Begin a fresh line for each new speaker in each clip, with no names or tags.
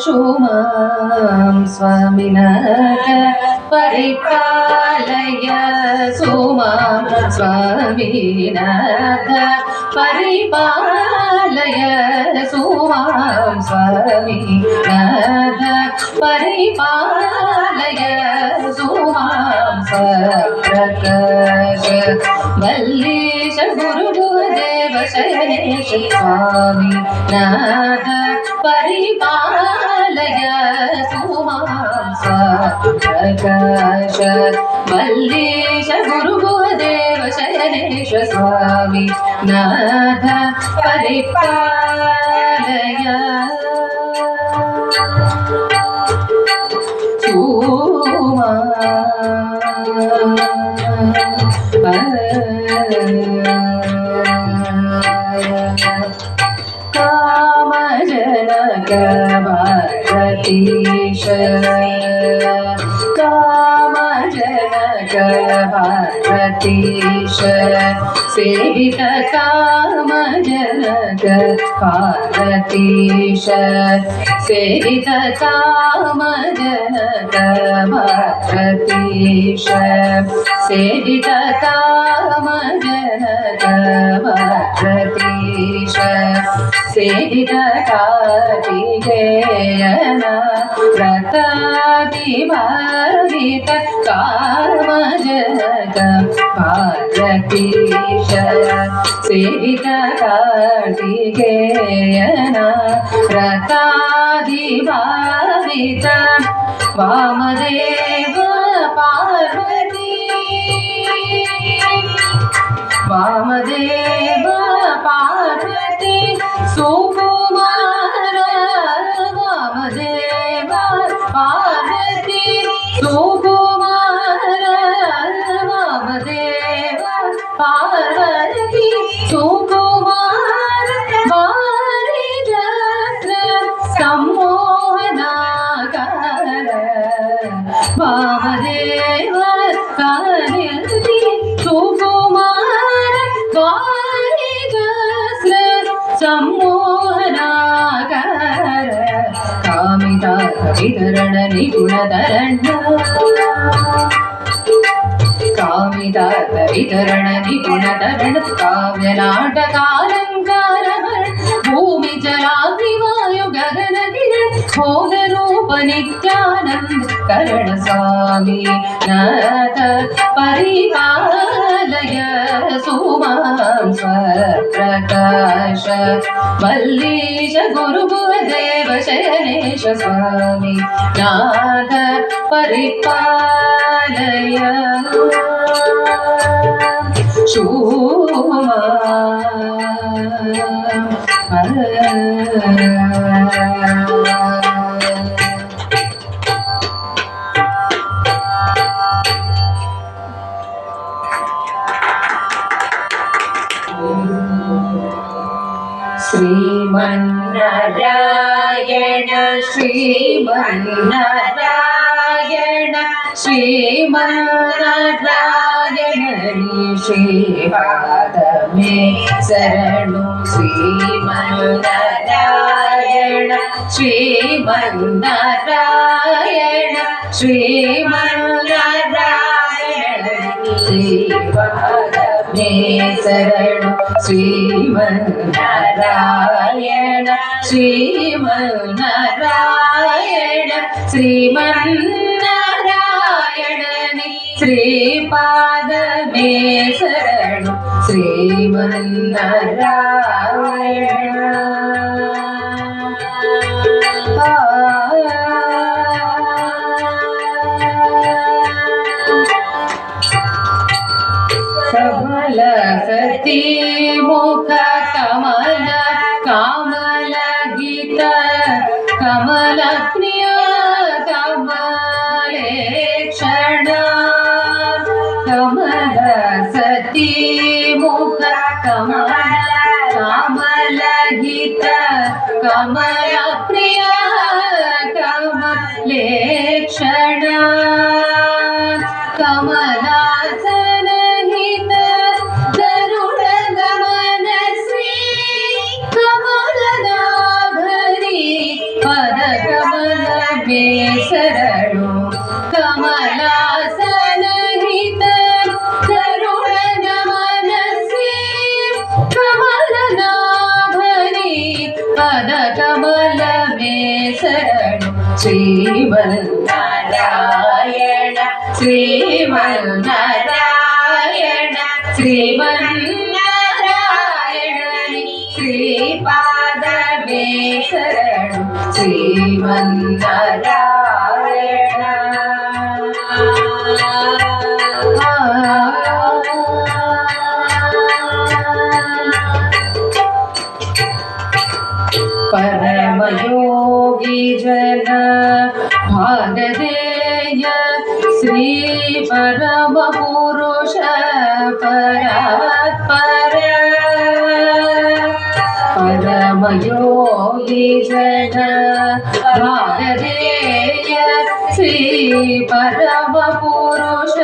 सोमां स्वामिनाथ परिपालय सोमां स्वामिनाथ परिपालय सोमां स्वामिनाथ परिपालय सोमां सप्रकाश वल्लीश गुरुदेव शयनेश स्वामिनाथ परिपालय सोमां सप्रकाश वल्लीश गुरुदेव शयनेश स्वामिनाथ परिपालय कामजनक भारतीश कामजनक भारतीश सेवित कामजनक भारतीश सेवित कामजनक भारतीश सेवित कामजनक भारतीश सेवित कार्तिकेयन व्रतादिभावित कामजनक भारतीश सेवित कार्तिकेयन व्रतादिभावित वामदेव पार्वती वामदेव पार्वती सुकुमार वामदेव पार्वती सुकुमार वामदेव पार्वती सुकुमार वारिजस्र सम्मोहनाकार वामदेव पार्वती सुकुमार वारिजस्र सम्मोहनाकार कामिता वितरण निपुणधरण्य कामिता वितरण निपुणधरण काव्यनाटकालंकार भूमि जलाग्निवायु गगन किरण भोग रूप नित्यानंद करण स्वामी नाथ परिपालय सोमां स्वप्रकाश वल्लीश गुरुदेव शयनेश स्वामी नाथ परिपालय सोमां श्रीमन्नारायण श्रीमन्नारायण श्रीमन्नारायण श्रीपाद में शरणु श्रीमन्नारायण श्रीमन्नारायण श्रीमन्नारायण श्रीपाद में शरणु श्रीमन्नारायण श्रीमन्नारायण श्रीमन्नारायण श्रीपाद में शरणु श्रीमन्नारायण कमल सती मुख कमल कामल गीत कमल प्रिय कमलेक्षण कमल सती मुख कमल कामल गीत कमल प्रिय कमलेक्षण कमलासन हित गरुड़ गमन श्री कमलनाभरी मे शरणु कमलासनहित करुणनमनसि कमलनाभनि पदकमल मे शरणु श्रीमन्नारायण श्रीमन्नारायण श्रीमन्नारायण श्रीपाद मे शरणु श्रीमन्नारायण परमयोगी जन भागधेय श्री परम पुरुष परात्पर परमयोगी जन भागधेय श्री परम पुरुष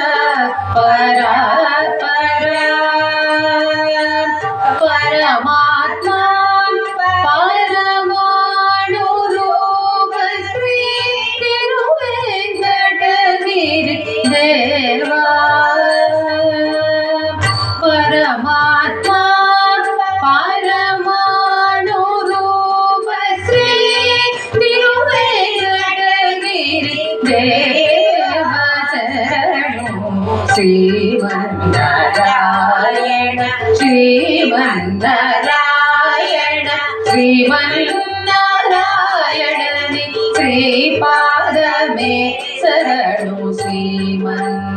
परात्पर परमात्मा देवा परमात्मा परमाणुरूप श्री तिरुवेंकटगिरि देव शरणु श्रीमन्नारायण श्रीमन्नारायण श्रीमन्नारायण श्रीपाद मे शरणु श्रीमन्नारायण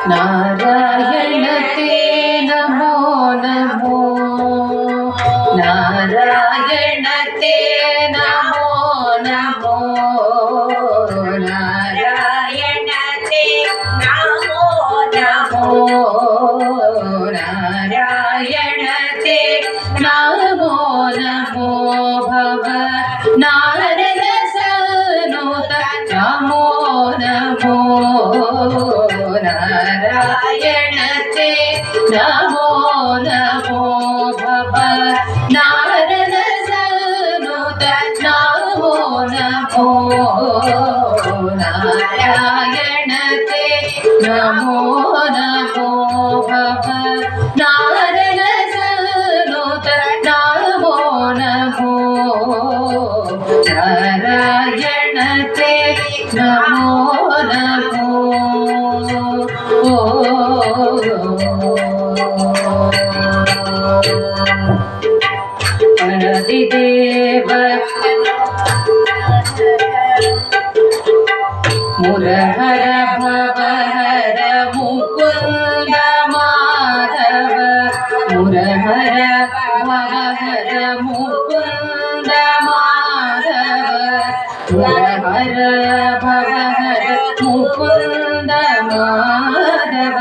नारायण ते नमो नमो नारायण ते नमो नमो नारायण ते नमो नमो नारायण ते नमो नमो भव नारद सनुत नमो नमो नारायण ते नमो नमो भव नारद सनुत नमो नमो नारायण ते नमो नमो भव नारद सनुत नमो नमो नारायण ते नमो नमो देव मुरहर भवहर मुकुंद माधव मुरहर भवहर मुकुंद माधव मुरहर भवहर मुकुंद माधव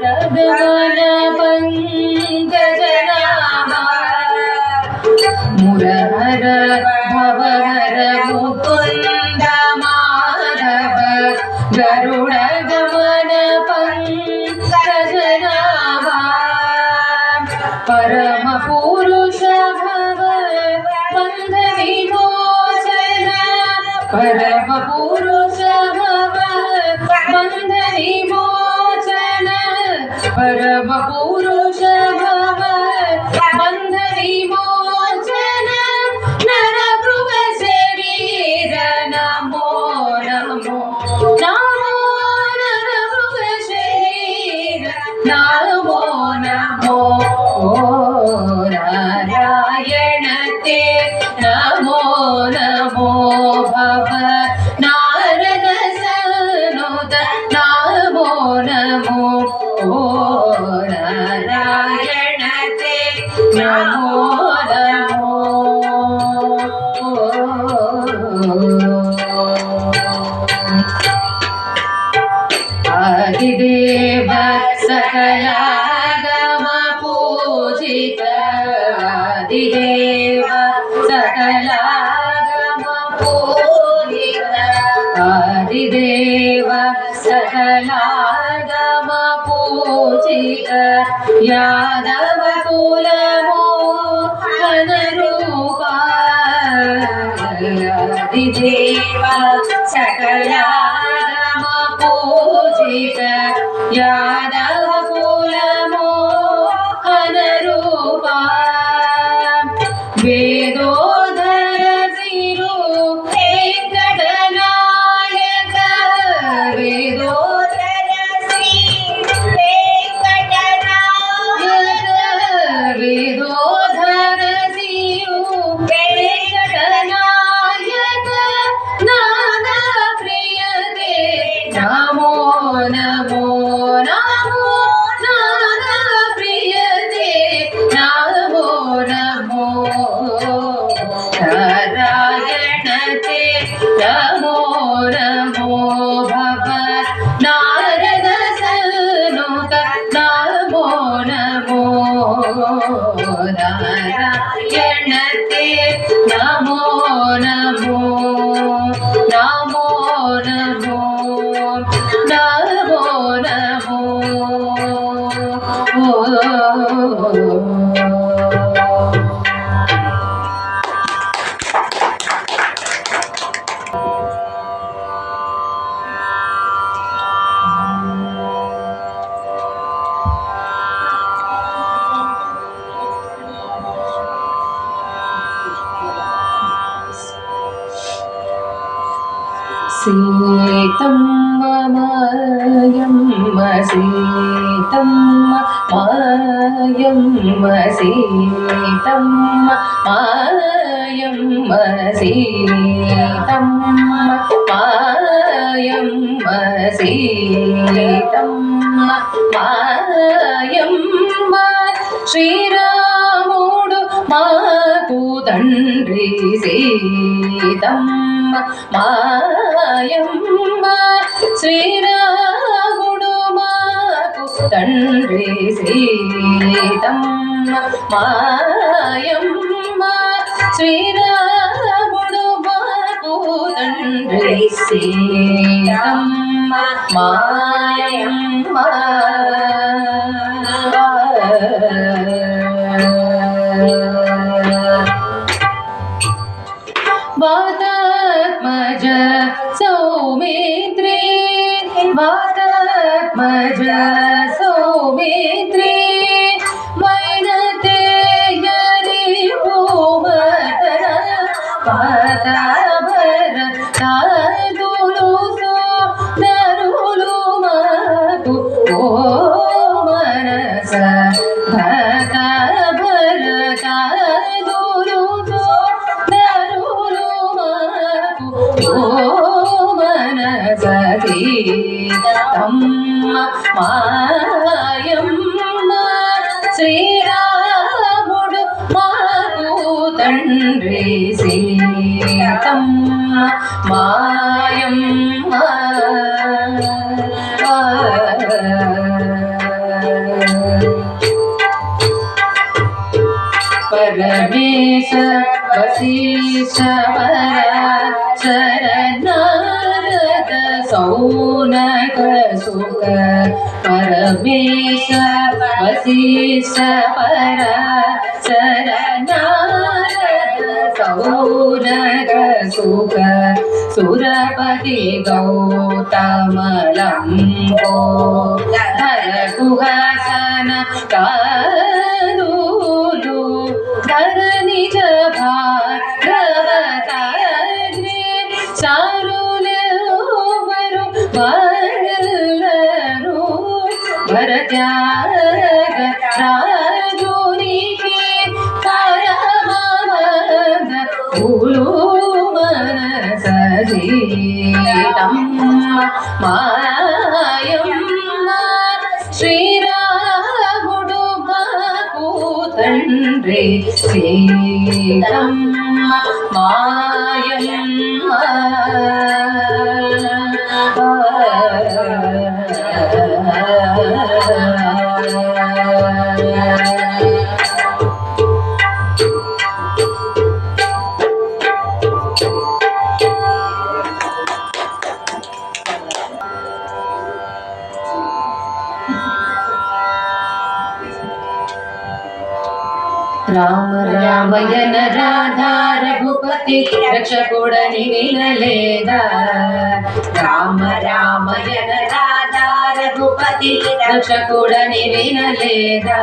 रघुवन पंकजनामा मुरहर भवहर मुकुंद माधव गरुड़ गमन पंकजनामा परम पुरुष भव बंध विमोचन परम पुरुष भव बंध विमोचन परम पुरुष भव बंध विमोचन नर भृग शरीर नमो नमो नमो नर भृग शरीर नमो नमो नारायण ते नमो नमो भव नारद सनुत नमो नमो नारायण ते नमो नमो आदिदेव सकलागम पूजित आदिदेव सकलागम पूजित आदिदेव सकलागम पूजित यादव कुलमोहन रूपा आदिदेव सकलागम पूजित यादव कुलमोहन रूपा वेदोधर सिरु वेंकटनायक वेदोधर श्री वेंकटनायक वेदोधर सिरु वेंकटनायक नाना प्रिय ते नमो नमो नमो नाना प्रिय ते नमो नमो नारायण ते नमो नमो भव नारद सनुत नमो नमो नारायण ते नमो नमो नमो नमो नमो नमो सीतं मायं सीतं मायं सीतं मायं सीतं मायं सीतं मायं श्रीरामुडु माकु तंड्रि सीतं मायम्म श्रीरामुडु माकु तंड्रि सीतं मायम्म श्रीरामुडु माकु तंड्रि सीतं मायम्म वातात्मज सौमित्रे वातात्मज सौमित्रे वैनतेयरि भूमतर पाताभर तादुलु सो नरुलु माकु ओ मनस भताभर तादुलु सो नरुलु माकु ओ मनस सीतं मायम्म श्रीरामुडु माकु तंड्रि सीतं मायम्म परमेश वशिष्ठ शरनारद सौनक सुख परमेश वशिष्ठ शरनारद सौनक सुख सुरपति गौतम लंबो धर गुहासन कादुलु धर निज भागवताग्रे सारुलवरु वरल्लरु भरत्याग राजुनिके परमवद उलु मनस सीतं मायम्म श्रीरामुडु माकु तंड्रि सीतं मायम्म రామ రామయన రాధా రఘుపతి రక్షకుడని వినలేదా రామ రామయన రాధా రఘుపతి రక్షకుడని వినలేదా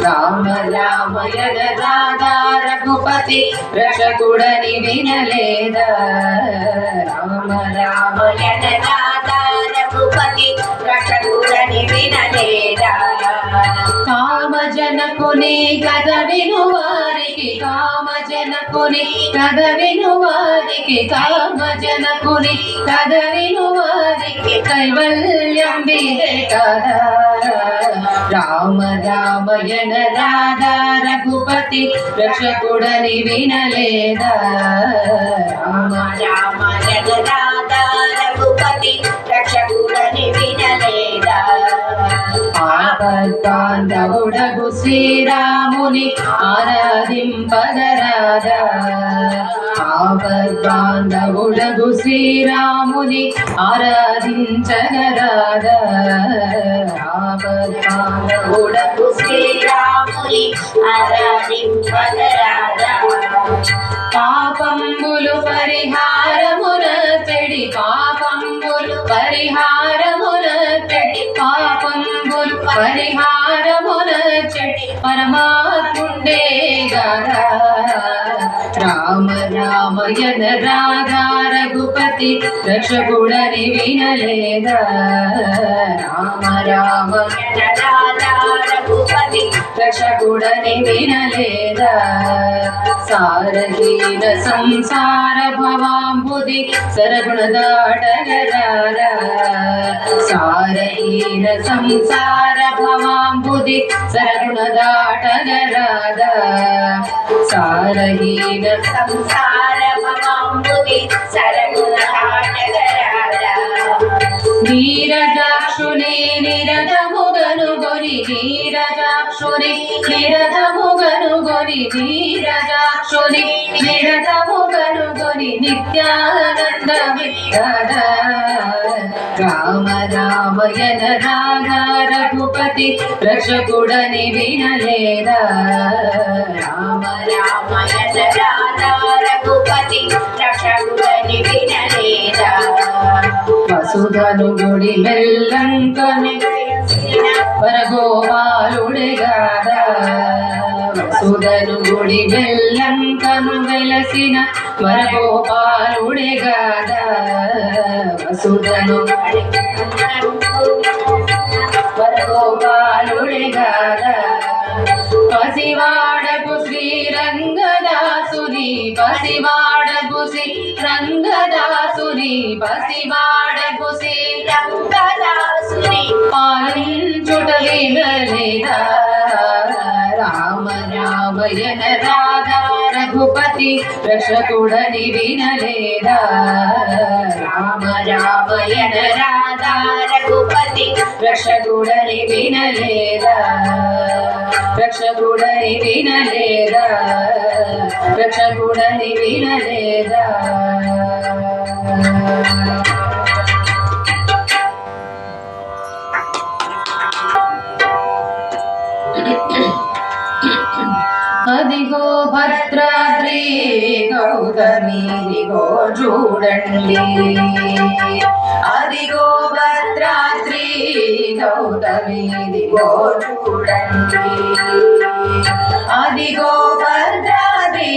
రామ రామయన రాధా రఘుపతి రక్షకుడని వినలేదా రామ రామయన రాధా రఘుపతి రక్షకుడని వినలేదా కామజనకుని కథ విను వారికి కామజనకుని కథ విను వారికి కామజనకుని కథ విను వారికి కైవల్యం విదే కదా రామ రామయన రాధా రఘుపతి రక్షకుడని వినలేదా రామ రామయన రాధా రఘుపతి రక్షకుడని వినలేదా ఆపద్బాంధవుడగు శ్రీరాముని ఆరాధింపదరాదా ఆపద్బాంధవుడగు శ్రీరాముని ఆరాధించగరాదా ఆపద్బాంధవుడగు శ్రీరాముని ఆరాధింపదరాదా పాపంబులు పరిహారమున చెడి పాపంబులు పరిహారమున చెడి పాపంబులు పరిహారమున చెడి పరమాత్ముండే గదా రామ రామయన రాధా రఘుపతి రక్షకుడని వినలేదా రామ రామయన రాధా రఘుపతి రక్షకుడని వినలేదా సారహీన సంసార భవాంబుది సరగుణదాటగరారా సారహీన సంసార భవాంబుది సరగుణదాటగరాదా సారహీన సంసార భవాంబుది సరగుణదాటగరాదా నీరజాక్షుని నిరతముగనుగొని నీరజాక్షుని నిరతముగనుగొని నీరజాక్షుని నిరతముగనుగొని నిత్యానంద విద్యదా రామ రామయన రాధా రఘుపతి రక్షకుడని వినలేదా రామ రామయన రాధా రఘుపతి రక్షకుడని వినలేదా వసుధను గుడి మెల్లంకను వరగోపాలుడే గాదా వసుధను గుడి మెల్లంకను వెలసిన వరగోపాలుడే గాదా వసుధను వరగోపాలుడే గాదా పసివాడపు శ్రీరంగదాసుని పసివాడపు శ్రీరంగదాసుని పసివాడపు శ్రీరంగదాసుని పాలించుట వినలేదా రామ రామయన రాధా రఘుపతి రక్షకుడని వినలేదా రామ రామయన రాధా రఘుపతి రక్షకుడని వినలేదా రక్షకుడని వినలేదా రక్షకుడని వినలేదా అదిగో భద్రాద్రి గౌతమిదిగో చూడండి అదిగో భద్రాద్రి గౌతమిదిగో చూడండి అదిగో భద్రాద్రి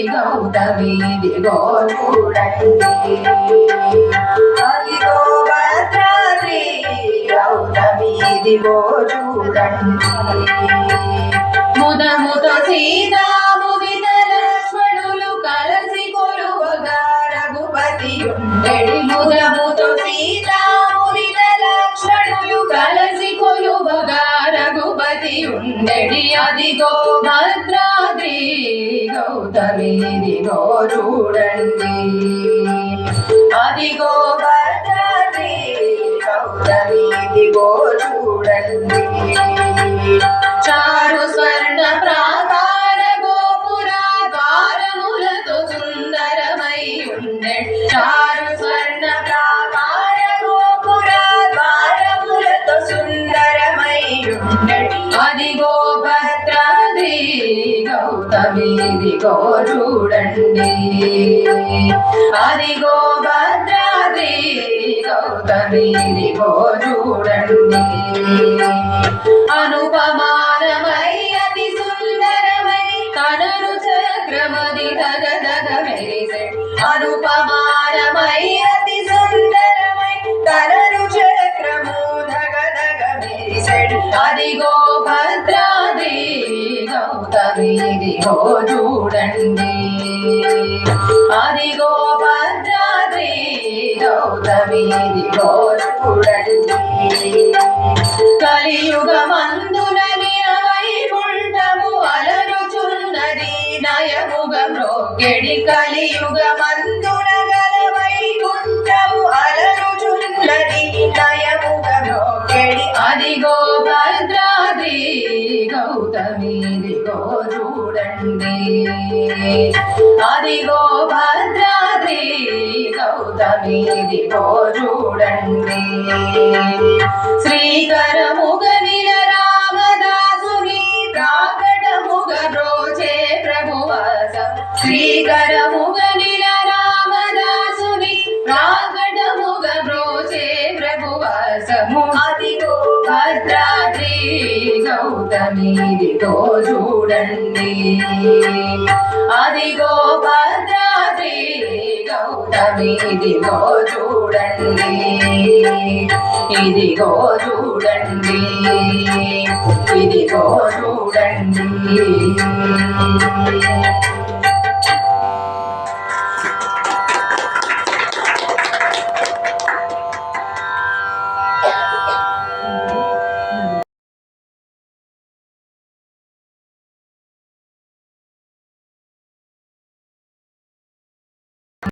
గౌతమిదిగో చూడండి అదిగో భద్రాద్రి గౌతమిదిగో చూడండి ముదముత సీతామువిత లక్ష్మణులు కలసి కొలువగా రఘుపతి ఉండెడి ముదముత సీతామువిత లక్ష్మణులు కలసి కొలువగా రఘుపతి ఉండెడి అదిగో భద్రాద్రి గౌతమిదిగో చూడండి అదిగో భద్రాద్రి గౌతమిదిగో చూడండి చారు స్వర్ణ ప్రాకార గోపురా ద్వారములతో సుందరమై ఉండే చారు స్వర్ణ ప్రాకార గోపురా ద్వారములతో సుందరమై ఉండే అదిగో భద్రాద్రి ఇదిగో చూడండి అదిగో భద్రాద్రి గౌతమి ఇదిగో చూడండి అనుపమానమై అతి సుందరమై కనులు చక్రమది దగదగ మెరిసే అనుపమానమై అతి సుందరమై కనులు చక్రము దగదగ మెరిసే అదిగో భద్రాద్రి గౌతమి ఇదిగో చూడండి అదిగో భద్రాద్రి గౌతమి ఇదిగో చూడండి కలియుగమందున నిరవైకుంఠము అలరుచున్నది నయముగ మ్రోగెడి కలియుగమందున గలవైకుంఠము అలరుచున్నది నయముగ మ్రోగెడి అదిగో భద్రాద్రి గౌతమి ఇదిగో చూడండి అదిగో భద్రాద్రి గౌతమి ఇదిగో చూడండి శ్రీకరముగనిల రామదాసుని ప్రాకటముగ బ్రోచే ప్రభువాస శ్రీకరముగనిల రామదాసుని ప్రాకటముగ బ్రోచే ప్రభువాసము అదిగో భద్రాద్రి గౌతమి ఇదిగో చూడండి అదిగో భద్రాద్రి గౌతమి ఇదిగో చూడండి ఇదిగో చూడండి ఇదిగో చూడండి